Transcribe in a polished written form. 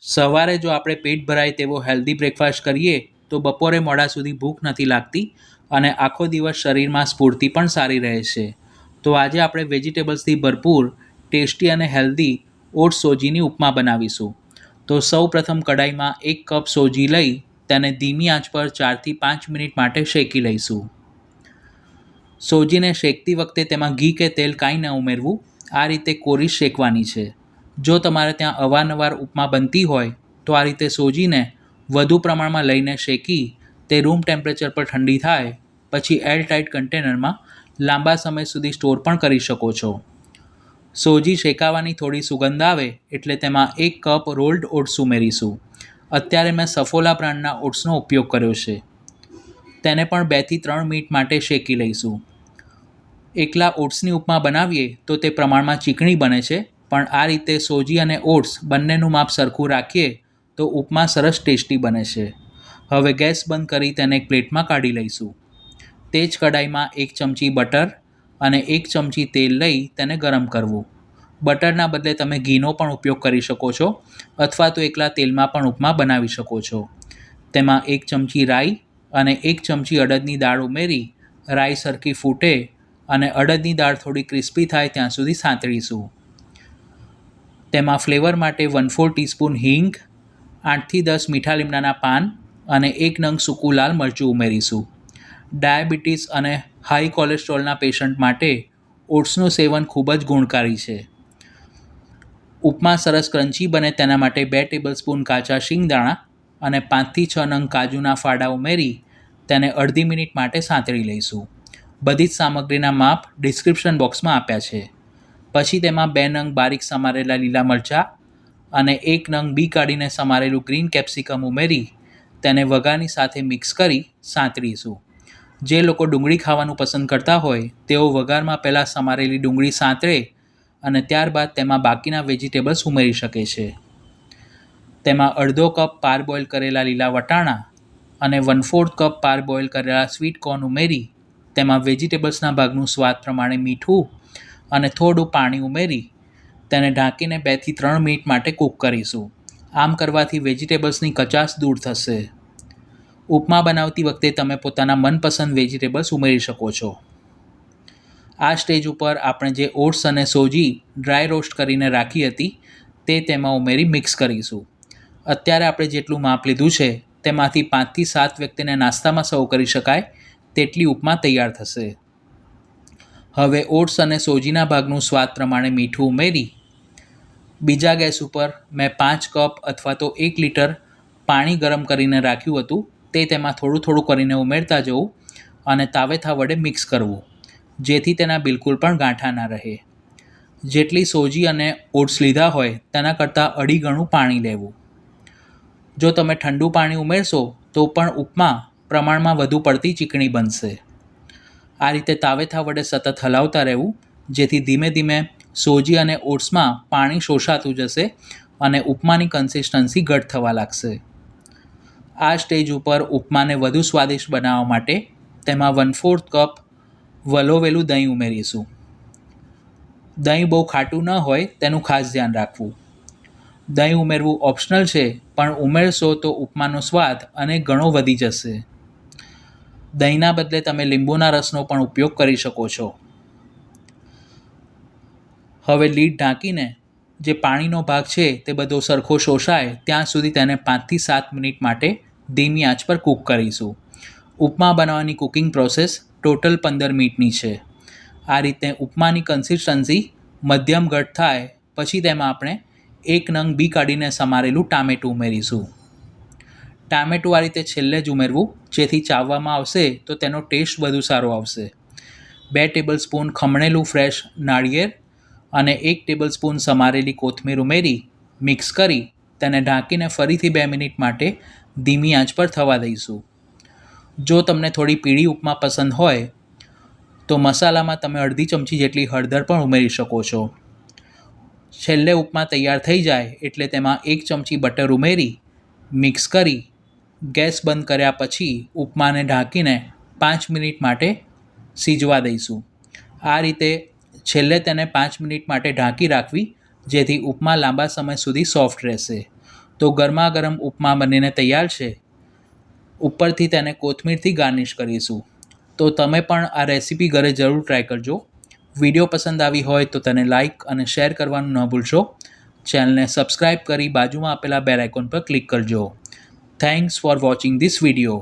સવારે જો આપણે પેટ ભરાય તેવો હેલ્ધી બ્રેકફાસ્ટ કરીએ તો બપોરે મોડા સુધી ભૂખ નથી લાગતી અને આખો દિવસ શરીરમાં સ્ફૂર્તિ પણ સારી રહે છે. તો આજે આપણે વેજીટેબલ્સથી ભરપૂર ટેસ્ટી અને હેલ્ધી ઓટ્સ સોજીની ઉપમા બનાવીશું. તો સૌ પ્રથમ કડાઈમાં 1 કપ સોજી લઈ તેને ધીમી આંચ પર 4 થી 5 મિનિટ માટે શેકી લઈશું. સોજીને શેકતી વખતે તેમાં ઘી કે તેલ કાંઈ ન ઉમેરવું, આ રીતે કોરી શેકવાની છે. જો તમારે ત્યાં અવારનવાર ઉપમા બનતી હોય તો આ રીતે સોજીને વધુ પ્રમાણમાં લઈને શેકી તે રૂમ ટેમ્પરેચર પર ઠંડી થાય પછી એરટાઇટ કન્ટેનરમાં લાંબા સમય સુધી સ્ટોર પણ કરી શકો છો. સોજી શેકાવાની થોડી સુગંધ આવે એટલે તેમાં 1 કપ રોલ્ડ ઓટ્સ ઉમેરીશું. અત્યારે મેં સફોલા બ્રાન્ડના ઓટ્સનો ઉપયોગ કર્યો છે. તેને પણ 2 થી 3 મિનિટ માટે શેકી લઈશું. એકલા ઓટ્સની ઉપમા બનાવીએ તો તે પ્રમાણમાં ચીકણી બને છે, પણ આ રીતે સોજી અને ઓટ્સ બંનેનું માપ સરખું રાખીએ તો ઉપમા સરસ ટેસ્ટી બને છે. હવે ગેસ બંધ કરી તેને એક પ્લેટમાં કાઢી લઈશું. તે જ કડાઈમાં 1 ચમચી બટર અને 1 ચમચી તેલ લઈ તેને ગરમ કરવું. બટરના બદલે તમે ઘીનો પણ ઉપયોગ કરી શકો છો અથવા તો એકલા તેલમાં પણ ઉપમા બનાવી શકો છો. તેમાં 1 ચમચી રાઈ અને 1 ચમચી અડદની દાળ ઉમેરી રાઈ સરખી ફૂટે અને અડદની દાળ થોડી ક્રિસ્પી થાય ત્યાં સુધી સાંતળીશું. તેમાં ફ્લેવર માટે 1/4 ટીસ્પૂન હિંગ, 8 થી 10 મીઠા લીમડાના પાન અને 1 નંગ સૂકું લાલ મરચું ઉમેરીશું. ડાયાબિટીસ અને હાઈ કોલેસ્ટ્રોલના પેશન્ટ માટે ઓટ્સનું સેવન ખૂબ જ ગુણકારી છે. ઉપમા સરસ ક્રન્ચી બને તેના માટે 2 ટેબલસ્પૂન કાચા શિંગદાણા અને 5 થી 6 નંગ કાજુના ફાડા ઉમેરી તેને અડધી મિનિટ માટે સાંતળી લઈશું. બધી જ સામગ્રીના માપ ડિસ્ક્રિપ્શન બોક્સમાં આપ્યા છે. પછી તેમાં 2 નંગ બારીક સમારેલા લીલા મરચાં અને 1 નંગ બી કાઢીને સમારેલું ગ્રીન કેપ્સિકમ ઉમેરી તેને વઘારની સાથે મિક્સ કરી સાંતળીશું. જે લોકો ડુંગળી ખાવાનું પસંદ કરતા હોય તેઓ વઘારમાં પહેલાં સમારેલી ડુંગળી સાંતળે અને ત્યારબાદ તેમાં બાકીના વેજીટેબલ્સ ઉમેરી શકે છે. તેમાં અડધો કપ પારબોઇલ કરેલા લીલા વટાણા અને 1/4 કપ પારબોઇલ કરેલા સ્વીટ કોર્ન ઉમેરી તેમાં વેજીટેબલ્સના ભાગનું સ્વાદ પ્રમાણે મીઠું અને થોડું પાણી ઉમેરી તેને ઢાંકીને 2 થી 3 મિનિટ માટે કૂક કરીશું. આમ કરવાથી વેજીટેબલ્સની કચાશ દૂર થશે. ઉપમા બનાવતી વખતે તમે પોતાના મનપસંદ વેજીટેબલ્સ ઉમેરી શકો છો. આ સ્ટેજ ઉપર આપણે જે ઓટ્સ અને સોજી ડ્રાય રોસ્ટ કરીને રાખી હતી તે તેમાં ઉમેરી મિક્સ કરીશું. અત્યારે આપણે જેટલું માપ લીધું છે તેમાંથી 5 થી 7 વ્યક્તિને નાસ્તામાં સર્વ કરી શકાય તેટલી ઉપમા તૈયાર થશે. હવે ઓટ્સ અને સોજીના ભાગનું સ્વાદ પ્રમાણે મીઠું ઉમેરી બીજા ગેસ ઉપર મેં 5 કપ અથવા તો 1 લીટર પાણી ગરમ કરીને રાખ્યું હતું તે તેમાં થોડું થોડું કરીને ઉમેરતા જવું અને તાવેથા વડે મિક્સ કરવું, જેથી તેના બિલકુલ પણ ગાંઠા ના રહે. જેટલી સોજી અને ઓટ્સ લીધા હોય તેના કરતાં અઢી ગણું પાણી લેવું. જો તમે ઠંડુ પાણી ઉમેરશો તો પણ ઉપમા પ્રમાણમાં વધુ પડતી ચીકણી બનશે. આ રીતે તાવેથા વડે સતત હલાવતા રહેવું, જેથી ધીમે ધીમે સોજી અને ઓટ્સમાં પાણી શોષાતું જશે અને ઉપમાની કન્સિસ્ટન્સી ઘટ થવા લાગશે. આ સ્ટેજ ઉપર ઉપમાને વધુ સ્વાદિષ્ટ બનાવવા માટે તેમાં 1/4 કપ વલોવેલું દહીં ઉમેરીશું. દહીં બહુ ખાટું ન હોય તેનું ખાસ ધ્યાન રાખવું. દહીં ઉમેરવું ઓપ્શનલ છે, પણ ઉમેરશો તો ઉપમાનો સ્વાદ અનેક ગણો વધી જશે. દહીંના બદલે તમે લીંબુના રસનો પણ ઉપયોગ કરી શકો છો. હવે લીડ ઢાંકીને જે પાણીનો ભાગ છે તે બધો સરખો શોષાય ત્યાં સુધી તેને 5 થી 7 મિનિટ માટે ધીમી આંચ પર કૂક કરીશું. ઉપમા બનાવવાની કુકિંગ પ્રોસેસ ટોટલ 15 મિનિટની છે. આ રીતે ઉપમાની કન્સિસ્ટન્સી મધ્યમ ઘટ થાય પછી તેમાં આપણે 1 નંગ બી કાઢીને સમારેલું ટામેટું ઉમેરીશું. ટામેટું આ રીતે છેલ્લે જ ઉમેરવું, જેથી ચાવવામાં આવશે તો તેનો ટેસ્ટ વધુ સારો આવશે. 2 ટેબલસ્પૂન ખમણેલું ફ્રેશ નાળિયેર અને 1 ટેબલસ્પૂન સમારેલી કોથમીર ઉમેરી મિક્સ કરી તેને ઢાંકીને ફરીથી 2 મિનિટ માટે ધીમી આંચ પર થવા દઈશું. જો તમને થોડી પીળી ઉપમા પસંદ હોય તો મસાલામાં તમે અડધી ચમચી જેટલી હળદર પણ ઉમેરી શકો છો. છેલ્લે ઉપમા તૈયાર થઈ જાય એટલે તેમાં 1 ચમચી બટર ઉમેરી મિક્સ કરી ગેસ બંધ કર્યા પછી ઉપમાને ઢાંકીને 5 મિનિટ માટે સીજવા દઈશું. આ રીતે છેલ્લે તેને 5 મિનિટ માટે ઢાંકી રાખવી, જેથી ઉપમા લાંબા સમય સુધી સોફ્ટ રહેશે. તો ગરમા ગરમ ઉપમા બનીને તૈયાર છે. ઉપરથી તેને કોથમીરથી ગાર્નિશ કરીશું. તો તમે પણ આ રેસીપી ઘરે જરૂર ટ્રાય કરજો. વિડીયો પસંદ આવી હોય તો તેને લાઇક અને શેર કરવાનું ન ભૂલશો. ચેનલને સબસ્ક્રાઈબ કરી બાજુમાં આપેલા બેલ આઇકોન પર ક્લિક કરજો. Thanks for watching this video.